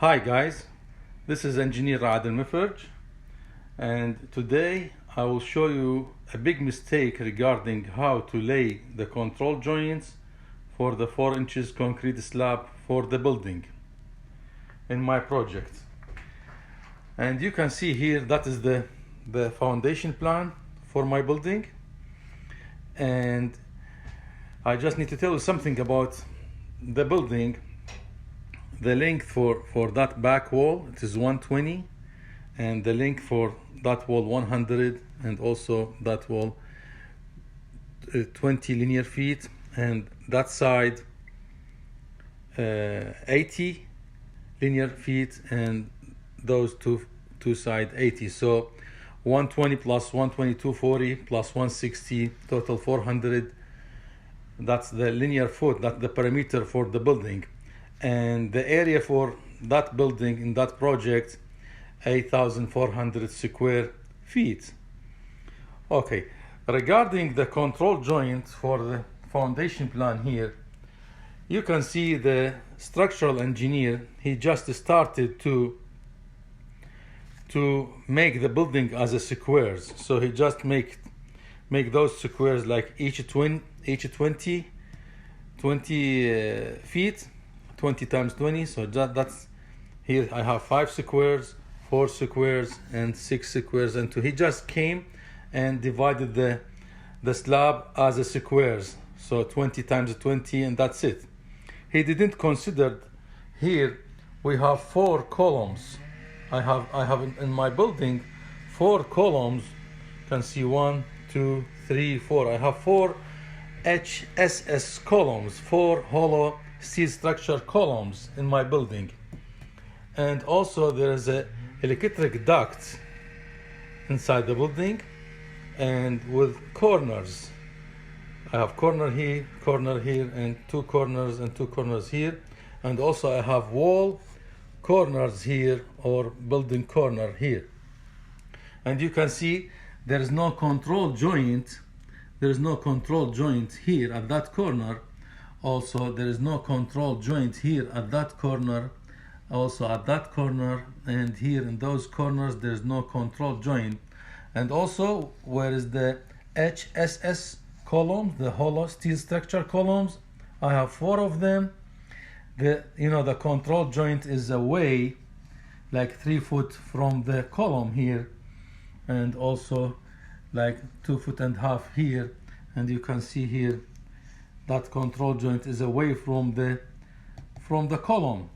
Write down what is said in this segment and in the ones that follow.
Hi guys, this is engineer Adel Miferj, and today I will show you a big mistake regarding how to lay the control joints for the 4 inches concrete slab for the building in my project. And you can see here that is the foundation plan for my building, and I just need to tell you something about the building. The length for that back wall, it is 120, and the length for that wall 100, and also that wall 20 linear feet, and that side 80 linear feet, and those two side 80. So 120 plus 120, 240 plus 160, total 400. That's the linear foot, that's the perimeter for the building. And the area for that building in that project, 8,400 square feet. Okay, regarding the control joint for the foundation plan here, you can see the structural engineer, he just started to make the building as a squares. So he just make those squares like each 20 feet, 20 times 20. So that's here I have 5 squares, 4 squares, and 6 squares, and he just came and divided the slab as a squares. So 20 times 20, and that's it. He didn't consider here we have 4 columns. I have in my building 4 columns. You can see 1, 2, 3, 4. I have 4 HSS columns, 4 hollow steel structure columns in my building. And also there is a electric duct inside the building, and with corners. I have corner here, and 2 corners and 2 corners here. And also I have wall corners here, or building corner here. And you can see there is no control joint. There is no control joint here at that corner. Also, there is no control joint here at that corner. Also at that corner, and here in those corners there is no control joint. And also, where is the HSS columns, the hollow steel structure columns? I have 4 of them. The control joint is away like 3 foot from the column here, and also like 2.5 feet here. And you can see here that control joint is away from the column.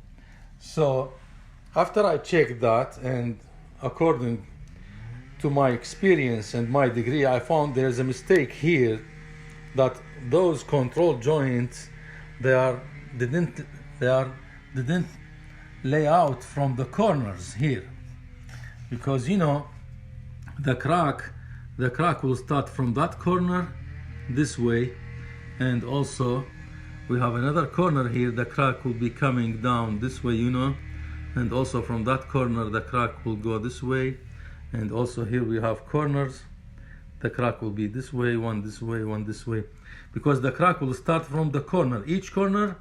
So after I checked that, and according to my experience and my degree, I found there's a mistake here, that those control joints didn't lay out from the corners here, because the crack will start from that corner this way, and also we have another corner here, the crack will be coming down this way, and also from that corner the crack will go this way. And also here we have corners, the crack will be this way, one this way, one this way, because the crack will start from the corner. Each corner,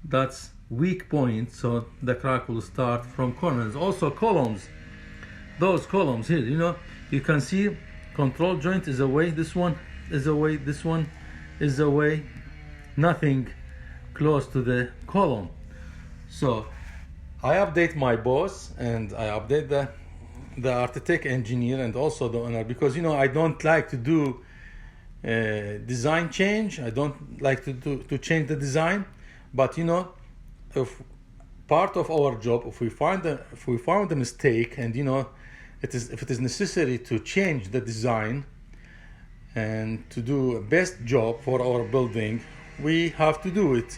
that's weak point, so the crack will start from corners. Also columns, those columns here, you can see control joint is away, this one is away, this one is away, nothing close to the column. So I update my boss, and I update the architect engineer, and also the owner, because I don't like to do design change. I don't like to change the design, but if part of our job, if we found a mistake, and if it is necessary to change the design and to do a best job for our building, we have to do it.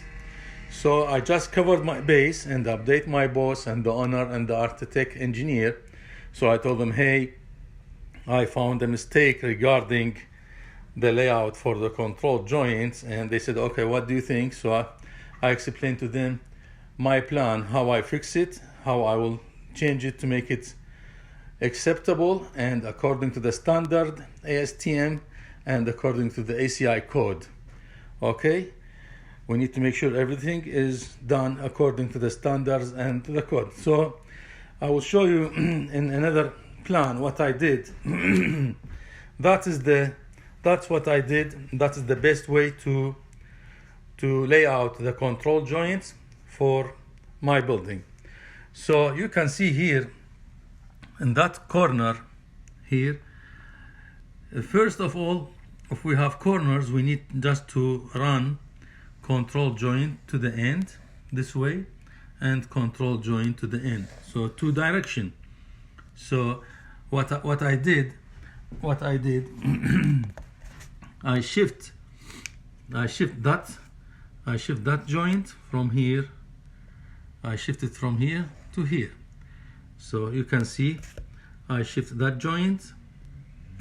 So I just covered my base and update my boss and the owner and the architect engineer. So I told them, hey, I found a mistake regarding the layout for the control joints. And they said, okay, what do you think? So I explained to them my plan, how I fix it, how I will change it to make it acceptable and according to the standard ASTM and according to the ACI code. Okay, We need to make sure everything is done according to the standards and to the code. So I will show you in another plan what I did. That's what I did. That is the best way to lay out the control joints for my building. So you can see here in that corner here, first of all, if we have corners, we need just to run control joint to the end this way and control joint to the end, so two direction. So what I did I shift that joint from here. I shift it from here to here. So you can see I shift that joint.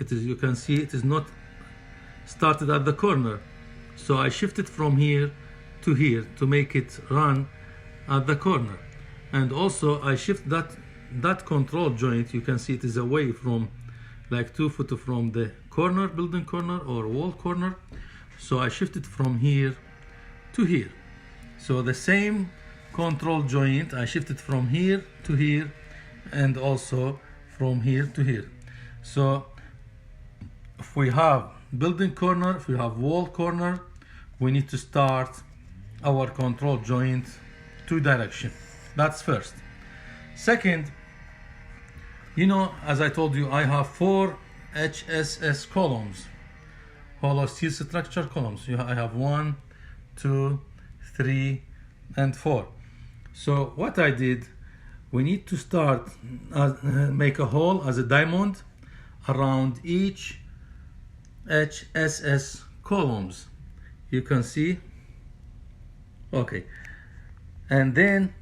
You can see it is not started at the corner. So I shift it from here to here to make it run at the corner. And also I shift that control joint. You can see it is away from like 2 foot from the corner, building corner or wall corner. So I shift it from here to here. So the same control joint, I shift it from here to here and also from here to here. So if we have building corner, if we have wall corner, we need to start our control joint two direction. That's first. Second, as I told you, I have 4 HSS columns, hollow steel structure columns. I have 1, 2, 3, and 4. So what I did, we need to start make a hole as a diamond around each HSS columns. You can see. Okay, and then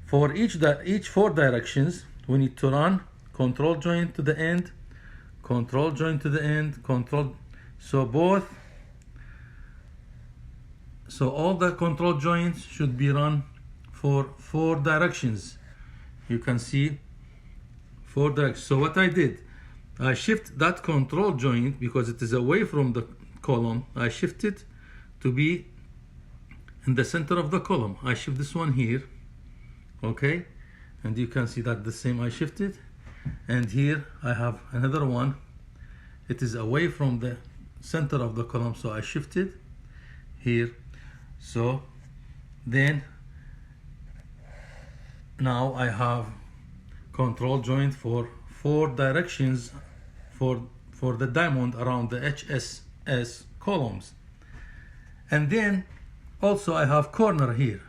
for each 4 directions, we need to run control joint to the end, control joint to the end, control. So all the control joints should be run for 4 directions. You can see 4 directions. So what I did, I shift that control joint because it is away from the column. I shift it to be in the center of the column. I shift this one here, okay, and you can see that the same I shifted. And here I have another one. It is away from the center of the column, so I shifted here. So then now I have control joint for 4 directions for the diamond around the HSS columns. And then also I have corner here.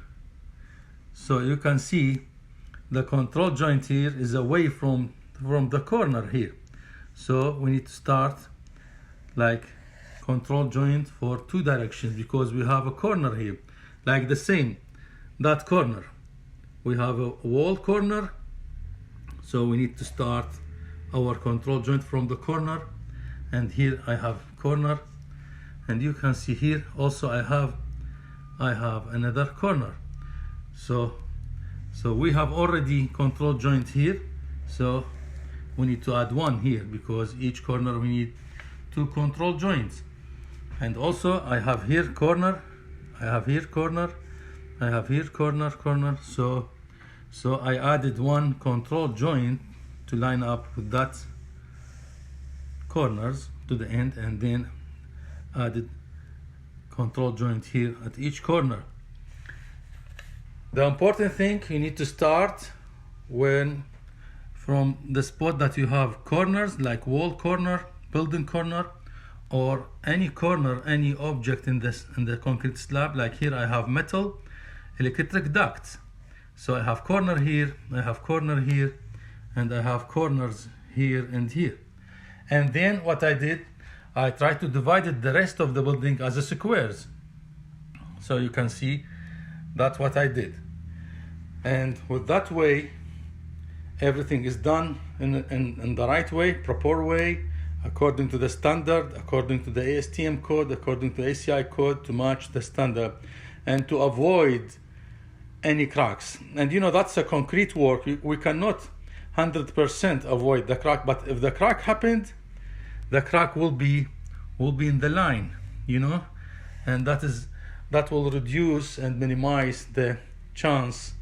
So you can see the control joint here is away from the corner here. So we need to start like control joint for 2 directions because we have a corner here. Like the same, that corner. We have a wall corner. So we need to start our control joint from the corner. And here I have corner. And you can see here also I have another corner. So we have already control joint here. So we need to add 1 here because each corner we need 2 control joints. And also I have here corner, I have here corner, I have here corner. So I added 1 control joint to line up with that corners to the end, and then added control joint here at each corner. The important thing, you need to start from the spot that you have corners, like wall corner, building corner, or any corner, any object in the concrete slab. Like here I have metal electric ducts. So I have corner here, I have corner here, and I have corners here and here. And then what I did, I tried to divide the rest of the building as a squares. So you can see that's what I did. And with that way, everything is done in the right way, proper way, according to the standard, according to the ASTM code, according to ACI code, to match the standard and to avoid any cracks. And that's a concrete work. We cannot 100% avoid the crack, but if the crack happened, the crack will be in the line, and that is that will reduce and minimize the chance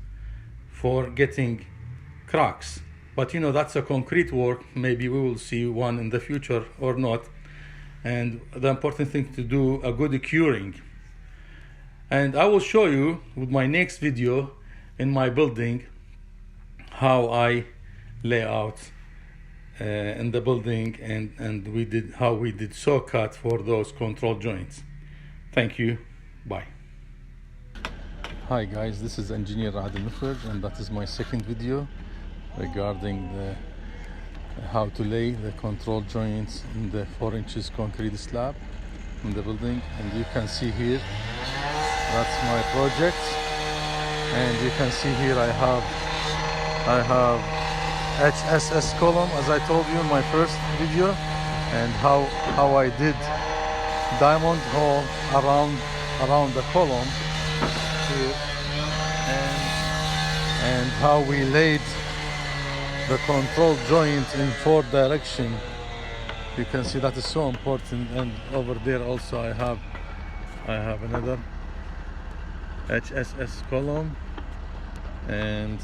for getting cracks. But you know, that's a concrete work. Maybe we will see one in the future or not. And the important thing to do a good curing. And I will show you with my next video in my building how I lay out in the building, and how we did saw cut for those control joints. Thank you. Bye. Hi guys, this is Engineer Adel Nufraj, and that is my second video regarding how to lay the control joints in the 4 inches concrete slab in the building. And you can see here, that's my project, and you can see here I have HSS column, as I told you in my first video, and how I did diamond hole around the column here, and how we laid the control joint in 4 direction. You can see that is so important. And over there also I have another HSS column, and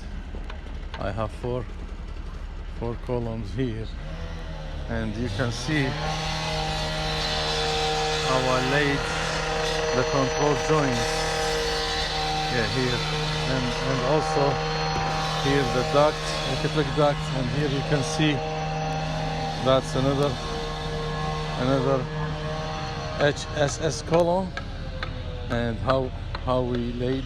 I have four columns here, and you can see how I laid the control joints here, and also here the duct, electric duct, and here you can see that's another HSS column, and how we laid.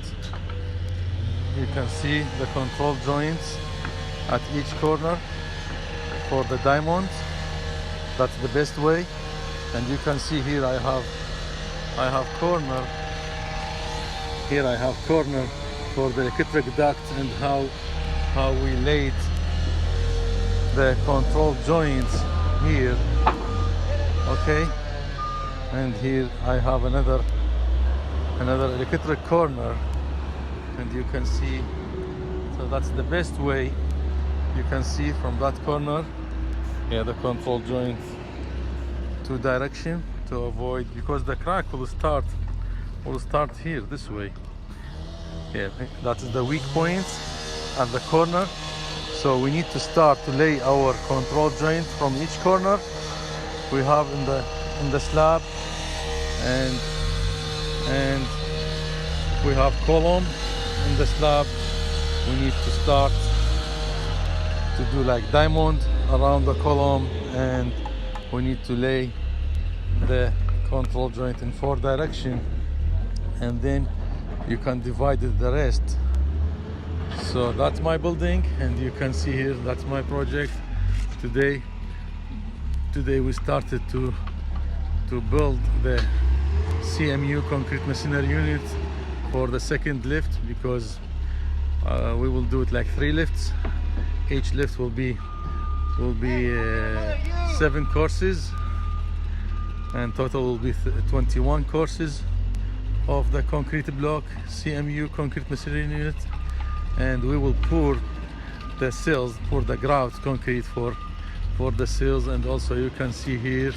You can see the control joints at each corner for the diamond. That's the best way. And you can see here I have corner. Here I have corner for the electric duct, and how we laid the control joints here. Okay, and here I have another electric corner, and you can see. So that's the best way. You can see from that corner, the control joint 2 direction to avoid, because the crack will start here this way. That is the weak point at the corner. So we need to start to lay our control joint from each corner we have in the slab, and we have column in the slab. We need to start to do like diamond around the column, and we need to lay the control joint in 4 direction, and then you can divide the rest. So that's my building, and you can see here that's my project. Today we started to build the CMU concrete masonry unit for the second lift, because we will do it like 3 lifts. Each lift will be 7 courses, and total will be 21 courses of the concrete block CMU concrete masonry unit. And we will pour the sills, pour the grout concrete for the sills. And also you can see here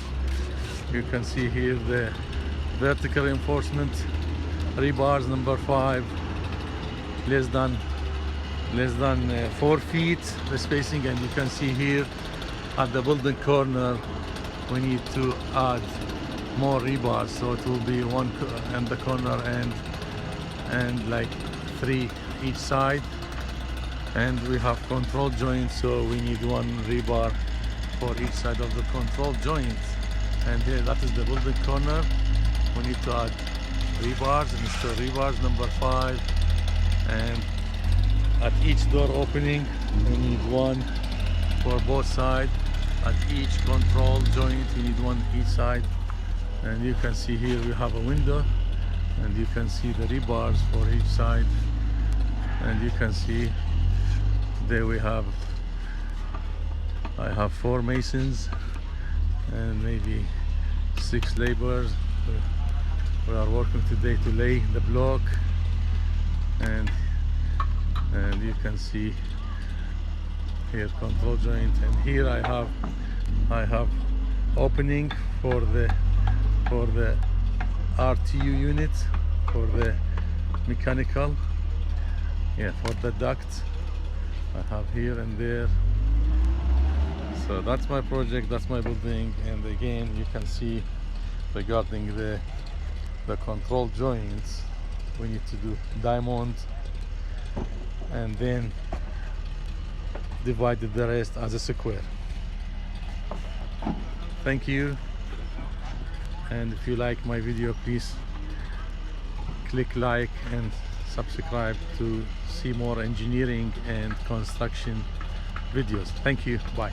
the vertical reinforcement rebars number 5, less than 4 feet the spacing. And you can see here at the building corner we need to add more rebars, so it will be 1 in the corner and like 3 each side. And we have control joints, so we need 1 rebar for each side of the control joint. And here, that is the building corner. We need to add rebars, and it's the rebars number 5. And at each door opening we need 1 for both sides. At each control joint we need 1 each side. And you can see here we have a window, and you can see the rebars for each side. And you can see there I have 4 masons and maybe 6 laborers. We are working today to lay the block, and you can see here control joint. And here I have opening for the RTU unit, for the mechanical, yeah, for the duct I have here and there. So that's my project, that's my building. And again, you can see regarding the control joints, we need to do diamond and then divided the rest as a square. Thank you, and if you like my video, please click like and subscribe to see more engineering and construction videos. Thank you. Bye.